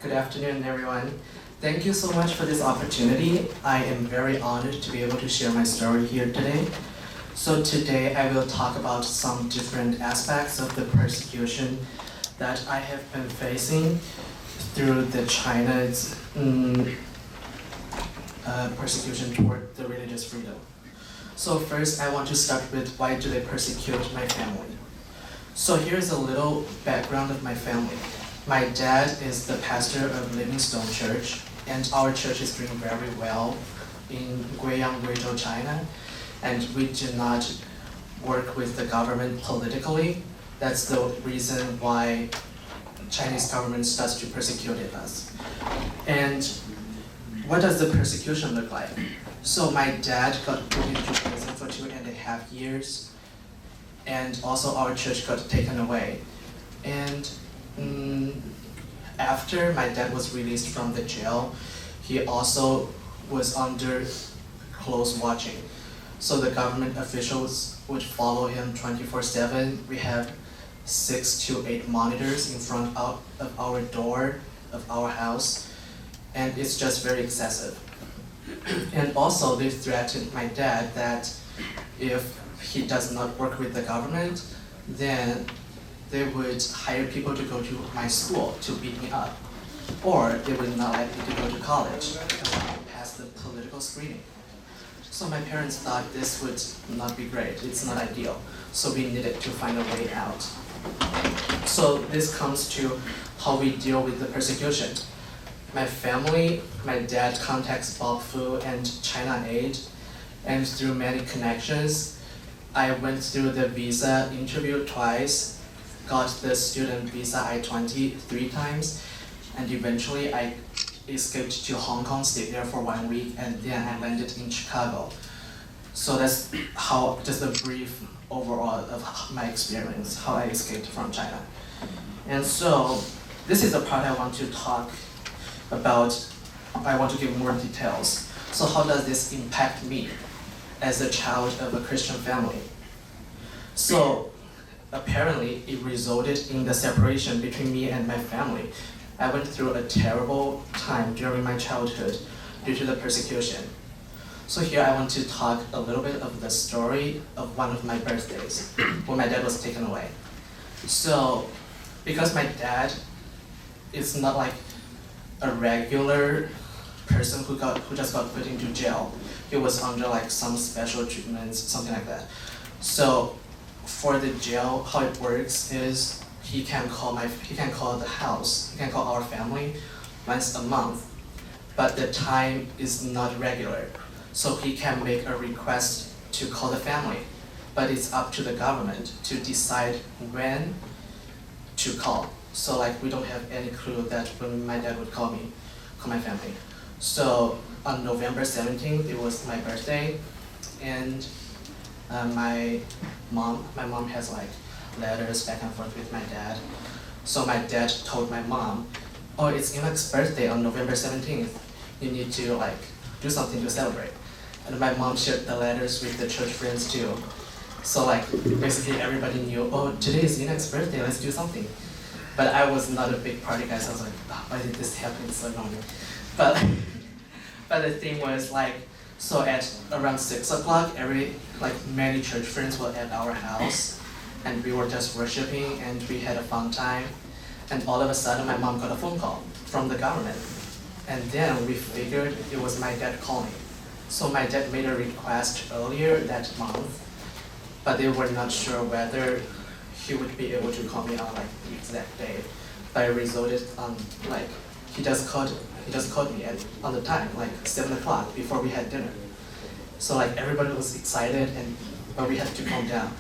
Good afternoon, everyone. Thank you so much for this opportunity. I am very honored to be able to share my story here today. So today I will talk about some different aspects of the persecution that I have been facing through the China's persecution toward the religious freedom. So first I want to start with why do they persecute my family. So here's a little background of my family. My dad is the pastor of Livingston Church, and our church is doing very well in Guangzhou, China, and we do not work with the government politically. That's the reason why Chinese government starts to persecute us. And what does the persecution look like? So my dad got put into prison for 2.5 years, and also our church got taken away. And after my dad was released from the jail, he also was under close watching. So the government officials would follow him 24/7. We have 6 to 8 monitors in front of our door of our house, and it's just very excessive. And also they threatened my dad that if he does not work with the government, then they would hire people to go to my school to beat me up, or they would not let me to go to college because I didn't pass the political screening. So my parents thought this would not be great, it's not ideal, so we needed to find a way out. So this comes to how we deal with the persecution. My family, my dad contacts Bob Fu and China Aid, and through many connections, I went through the visa interview twice, got the student visa I-20 3 times, and eventually I escaped to Hong Kong, stayed there for 1 week, and then I landed in Chicago. So that's how, just a brief overall of my experience, how I escaped from China. And so this is the part I want to talk about. I want to give more details. So how does this impact me as a child of a Christian family? So apparently it resulted in the separation between me and my family. I went through a terrible time during my childhood due to the persecution. So here I want to talk a little bit of the story of one of my birthdays when my dad was taken away. So because my dad is not like a regular person who just got put into jail, he was under like some special treatments, something like that. So for the jail, how it works is he can call the house, he can call our family once a month, but the time is not regular. So he can make a request to call the family, but it's up to the government to decide when to call. So like we don't have any clue that when my dad would call my family. So on November 17th, it was my birthday, and my mom has like letters back and forth with my dad. So my dad told my mom, oh, it's Enoch's birthday on November 17th. You need to like do something to celebrate. And my mom shared the letters with the church friends too. So like basically everybody knew, oh, today is Enoch's birthday, let's do something. But I was not a big party guy, so I was like, oh, why did this happen so long? But the thing was like, so at around 6 o'clock, many church friends were at our house, and we were just worshiping, and we had a fun time. And all of a sudden, my mom got a phone call from the government. And then we figured it was my dad calling. So my dad made a request earlier that month, but they were not sure whether he would be able to call me on like the exact day. But it resulted on like, he just called me on the time, like 7 o'clock before we had dinner. So like everybody was excited, but we had to calm down.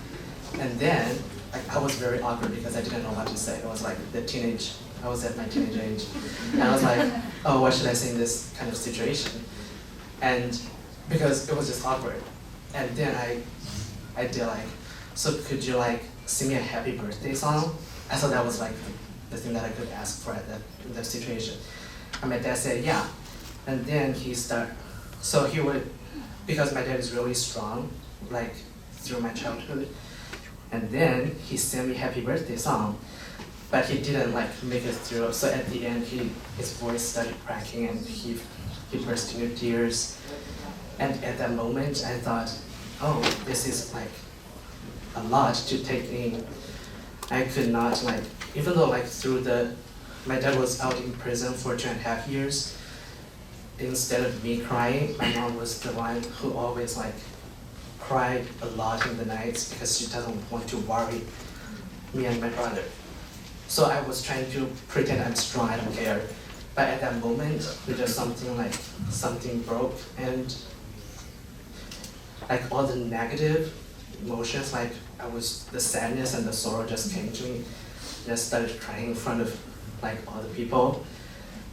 And then like I was very awkward because I didn't know what to say. It was like I was at my teenage age. And I was like, oh, what should I say in this kind of situation? And because it was just awkward. And then I did like, so could you like sing me a happy birthday song? I thought that was like the thing that I could ask for at that situation. And my dad said, yeah. And then he would, because my dad is really strong, like through my childhood, and then he sang me happy birthday song. but he didn't like make it through. So at the end, his voice started cracking and he burst into tears. And at that moment, I thought, oh, this is like a lot to take in. I could not like, even though like my dad was out in prison for 2.5 years, instead of me crying, my mom was the one who always like cried a lot in the nights because she doesn't want to worry me and my brother. So I was trying to pretend I'm strong, I don't care. But at that moment, it was something broke, and like all the negative emotions, like the sadness and the sorrow just came to me. Just started crying in front of like all the people.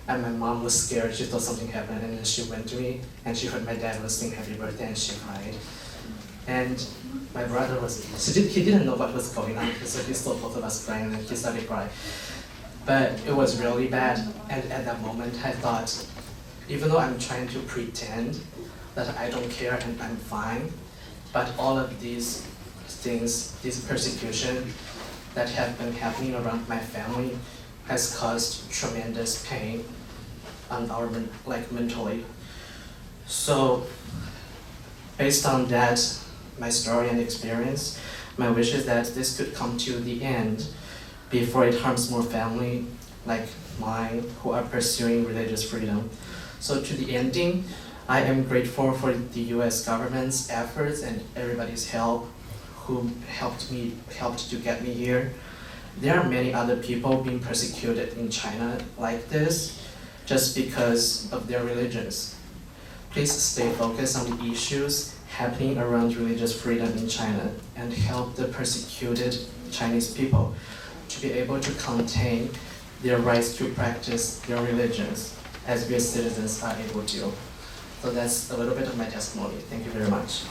And my mom was scared, she thought something happened, and then she went to me and she heard my dad was saying happy birthday and she cried. And my brother he didn't know what was going on, so he saw both of us crying and he started crying. But it was really bad, and at that moment I thought, even though I'm trying to pretend that I don't care and I'm fine, but all of these things, this persecution that have been happening around my family has caused tremendous pain on our mentally. So based on that, my story and experience, my wish is that this could come to the end before it harms more family like mine who are pursuing religious freedom. So to the ending, I am grateful for the US government's efforts and everybody's help who helped to get me here. There are many other people being persecuted in China like this just because of their religions. Please stay focused on the issues happening around religious freedom in China and help the persecuted Chinese people to be able to contain their rights to practice their religions as we as citizens are able to. So that's a little bit of my testimony. Thank you very much.